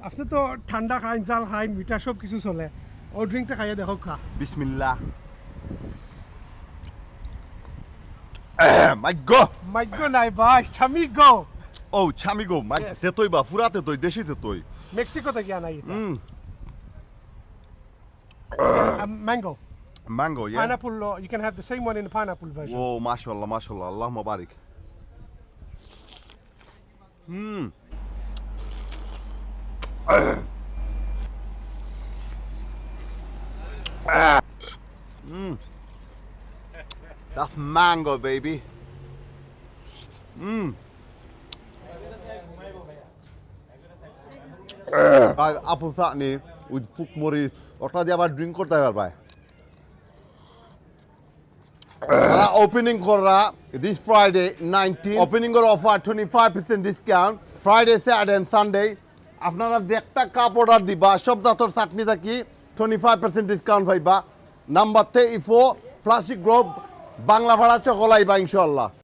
আপনি তো ঠান্ডা খাইন জাল খাইন মিঠা সব কিছু চলে ও ড্রিঙ্কটা খাইয়ে দেখো খা বিসমিল্লাহ মাই গো মাইগ্য নাই ভাই ছামি গো ও ছামি গো মাই Yes. সেতই বা ফুরাতে তই দেশিতে তই মেক্সিকো থেকে আনা এটা mango mango yeah pineapple you can have the same one in the pineapple version ও মাশাআল্লাহ মাশাআল্লাহ আল্লাহ মুবারক That's mango, baby. Apple chutney with ফুক মরিচ ওটা দিয়ে আবার ড্রিঙ্ক করতে পারবে তারা ওপেনিং করা দিস ফ্রাইডে 19 ওপেনিং এর offer 25% discount Friday Saturday and Sunday আপনারা যে একটা কাপ অর্ডার দিবা সব দাতর চাটনি থাকি 25% ডিসকাউন্ট পাইবা নাম্বার তে ইফো প্লাস্টিক গ্রুপ বাংলা ভাড়া চকলাইবা ইনশাআল্লাহ